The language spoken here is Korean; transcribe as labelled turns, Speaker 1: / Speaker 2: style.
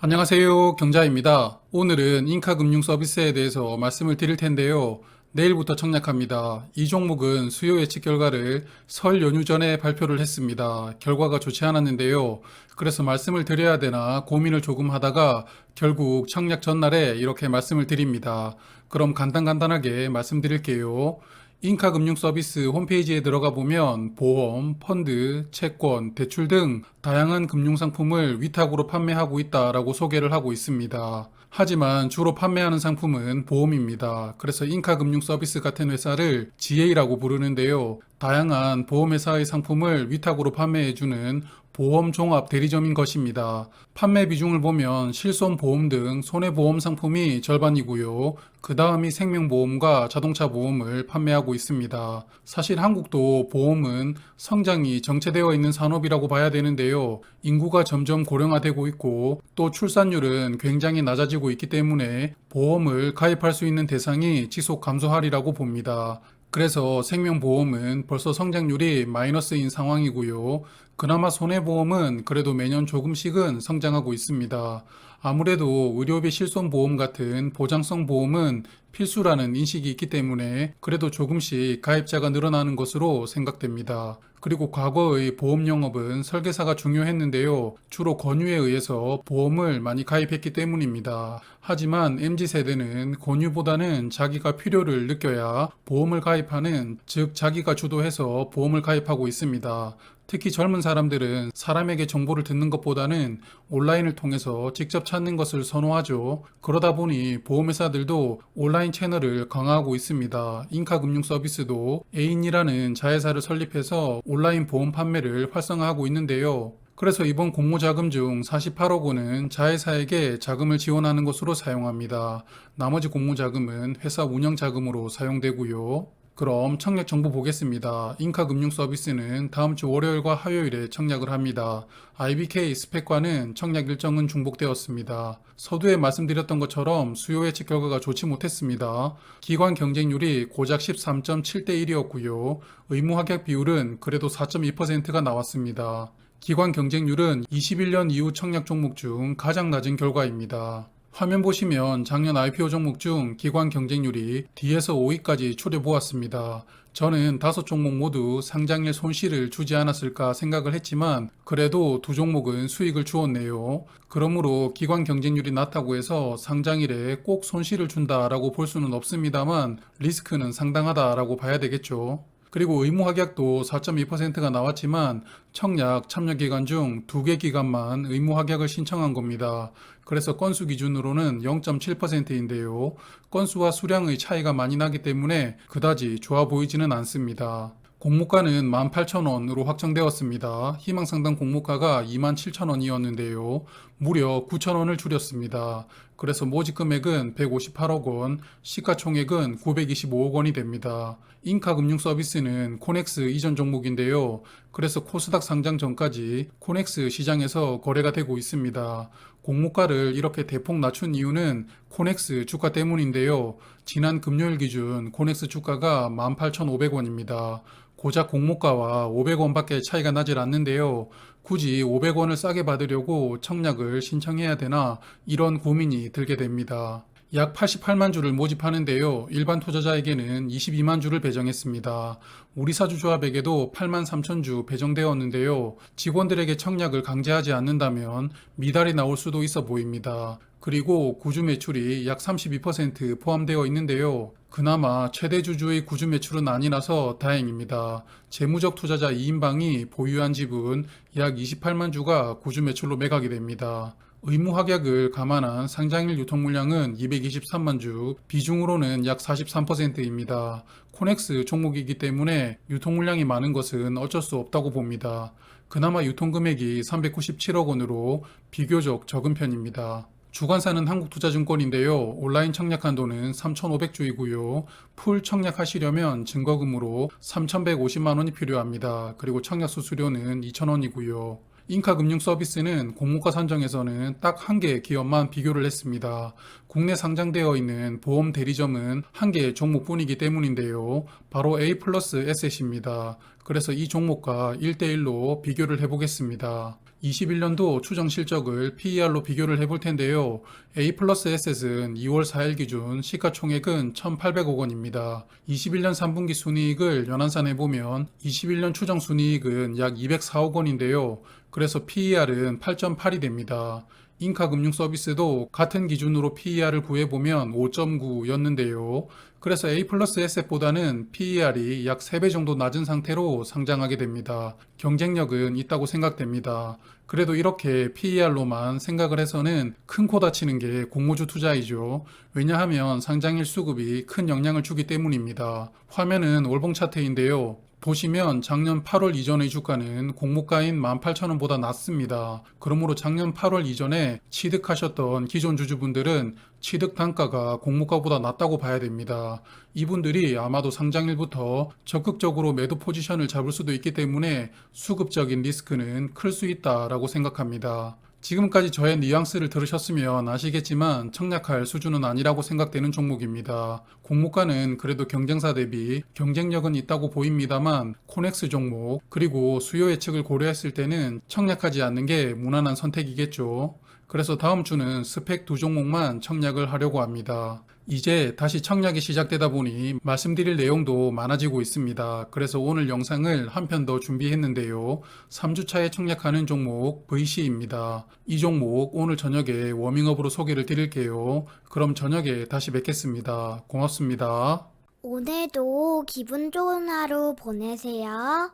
Speaker 1: 안녕하세요. 경자입니다. 오늘은 인카금융 서비스에 대해서 말씀을 드릴 텐데요. 내일부터 청약합니다. 이 종목은 수요 예측 결과를 설 연휴 전에 발표를 했습니다. 결과가 좋지 않았는데요. 그래서 말씀을 드려야 되나 고민을 조금 하다가 결국 청약 전날에 이렇게 말씀을 드립니다. 그럼 간단하게 말씀드릴게요. 인카금융 서비스 홈페이지에 들어가 보면 보험, 펀드, 채권, 대출 등 다양한 금융상품을 위탁으로 판매하고 있다라고 소개를 하고 있습니다. 하지만 주로 판매하는 상품은 보험입니다. 그래서 인카금융 서비스 같은 회사를 GA라고 부르는데요. 다양한 보험회사의 상품을 위탁으로 판매해주는 보험 종합 대리점인 것입니다. 판매 비중을 보면 실손보험 등 손해보험 상품이 절반이고요. 그 다음이 생명보험과 자동차 보험을 판매하고 있습니다. 사실 한국도 보험은 성장이 정체되어 있는 산업이라고 봐야 되는데요. 인구가 점점 고령화되고 있고 또 출산율은 굉장히 낮아지고 있기 때문에 보험을 가입할 수 있는 대상이 지속 감소하리라고 봅니다. 그래서 생명보험은 벌써 성장률이 마이너스인 상황이고요. 그나마 손해보험은 그래도 매년 조금씩은 성장하고 있습니다. 아무래도 의료비 실손보험 같은 보장성 보험은 필수라는 인식이 있기 때문에 그래도 조금씩 가입자가 늘어나는 것으로 생각됩니다. 그리고 과거의 보험 영업은 설계사가 중요했는데요. 주로 권유에 의해서 보험을 많이 가입했기 때문입니다. 하지만 MZ세대는 권유보다는 자기가 필요를 느껴야 보험을 가입하는, 즉 자기가 주도해서 보험을 가입하고 있습니다. 특히 젊은 사람들은 사람에게 정보를 듣는 것보다는 온라인을 통해서 직접 찾는 것을 선호하죠. 그러다 보니 보험회사들도 온라인 채널을 강화하고 있습니다. 인카금융 서비스도 애인이라는 자회사를 설립해서 온라인 보험 판매를 활성화하고 있는데요. 그래서 이번 공모자금 중 48억 원은 자회사에게 자금을 지원하는 것으로 사용합니다. 나머지 공모자금은 회사 운영자금으로 사용되고요. 그럼 청약 정보 보겠습니다. 인카금융 서비스는 다음 주 월요일과 화요일에 청약을 합니다. IBK 스펙과는 청약 일정은 중복되었습니다. 서두에 말씀드렸던 것처럼 수요 예측 결과가 좋지 못했습니다. 기관 경쟁률이 고작 13.7대 1이었고요. 의무 합격 비율은 그래도 4.2%가 나왔습니다. 기관 경쟁률은 21년 이후 청약 종목 중 가장 낮은 결과입니다. 화면 보시면 작년 IPO 종목 중 기관 경쟁률이 D에서 5위까지 추려보았습니다. 저는 5종목 모두 상장일 손실을 주지 않았을까 생각을 했지만 그래도 두 종목은 수익을 주었네요. 그러므로 기관 경쟁률이 낮다고 해서 상장일에 꼭 손실을 준다라고 볼 수는 없습니다만 리스크는 상당하다라고 봐야 되겠죠. 그리고 의무 합격도 4.2%가 나왔지만 청약 참여 기간 중 2개 기간만 의무 합격을 신청한 겁니다. 그래서 건수 기준으로는 0.7%인데요. 건수와 수량의 차이가 많이 나기 때문에 그다지 좋아 보이지는 않습니다. 공모가는 18,000원으로 확정되었습니다. 희망상당 공모가가 27,000원이었는데요. 무려 9,000원을 줄였습니다. 그래서 모집 금액은 158억 원, 시가총액은 925억 원이 됩니다. 인카금융 서비스는 코넥스 이전 종목인데요. 그래서 코스닥 상장 전까지 코넥스 시장에서 거래가 되고 있습니다. 공모가를 이렇게 대폭 낮춘 이유는 코넥스 주가 때문인데요. 지난 금요일 기준 코넥스 주가가 18,500원입니다. 고작 공모가와 500원밖에 차이가 나질 않는데요. 굳이 500원을 싸게 받으려고 청약을 신청해야 되나 이런 고민이 들게 됩니다. 약 88만 주를 모집하는데요. 일반 투자자에게는 22만 주를 배정했습니다. 우리사주조합에게도 8만 3천 주 배정되었는데요. 직원들에게 청약을 강제하지 않는다면 미달이 나올 수도 있어 보입니다. 그리고 구주 매출이 약 32% 포함되어 있는데요. 그나마 최대 주주의 구주 매출은 아니라서 다행입니다. 재무적 투자자 2인방이 보유한 집은 약 28만 주가 구주 매출로 매각이 됩니다. 의무 합격을 감안한 상장일 유통 물량은 223만 주, 비중으로는 약 43%입니다. 코넥스 종목이기 때문에 유통 물량이 많은 것은 어쩔 수 없다고 봅니다. 그나마 유통 금액이 397억 원으로 비교적 적은 편입니다. 주관사는 한국투자증권인데요. 온라인 청약 한도는 3,500주이고요. 풀 청약하시려면 증거금으로 3,150만 원이 필요합니다. 그리고 청약 수수료는 2,000원이고요. 인카금융 서비스는 공모가 선정에서는 딱 한 개의 기업만 비교를 했습니다. 국내 상장되어 있는 보험 대리점은 한 개의 종목뿐이기 때문인데요. 바로 A 플러스 에셋입니다. 그래서 이 종목과 1대1로 비교를 해보겠습니다. 21년도 추정 실적을 PER로 비교를 해볼 텐데요. A 플러스 에셋은 2월 4일 기준 시가총액은 1,800억 원입니다. 21년 3분기 순이익을 연환산해보면 21년 추정 순이익은 약 204억 원인데요. 그래서 PER은 8.8이 됩니다. 인카금융서비스도 같은 기준으로 PER을 구해보면 5.9였는데요. 그래서 A 플러스 에셋보다는 PER이 약 3배 정도 낮은 상태로 상장하게 됩니다. 경쟁력은 있다고 생각됩니다. 그래도 이렇게 PER로만 생각을 해서는 큰 코 다치는 게 공모주 투자이죠. 왜냐하면 상장일 수급이 큰 영향을 주기 때문입니다. 화면은 월봉 차트인데요. 보시면 작년 8월 이전의 주가는 공모가인 18,000원보다 낮습니다. 그러므로 작년 8월 이전에 취득하셨던 기존 주주분들은 취득 단가가 공모가보다 낮다고 봐야 됩니다. 이분들이 아마도 상장일부터 적극적으로 매도 포지션을 잡을 수도 있기 때문에 수급적인 리스크는 클 수 있다라고 생각합니다. 지금까지 저의 뉘앙스를 들으셨으면 아시겠지만 청약할 수준은 아니라고 생각되는 종목입니다. 공모가는 그래도 경쟁사 대비 경쟁력은 있다고 보입니다만 코넥스 종목 그리고 수요 예측을 고려했을 때는 청약하지 않는 게 무난한 선택이겠죠. 그래서 다음 주는 스펙 두 종목만 청약을 하려고 합니다. 이제 다시 청약이 시작되다 보니 말씀드릴 내용도 많아지고 있습니다. 그래서 오늘 영상을 한 편 더 준비했는데요. 3주차에 청약하는 종목 VC입니다. 이 종목 오늘 저녁에 워밍업으로 소개를 드릴게요. 그럼 저녁에 다시 뵙겠습니다. 고맙습니다.
Speaker 2: 오늘도 기분 좋은 하루 보내세요.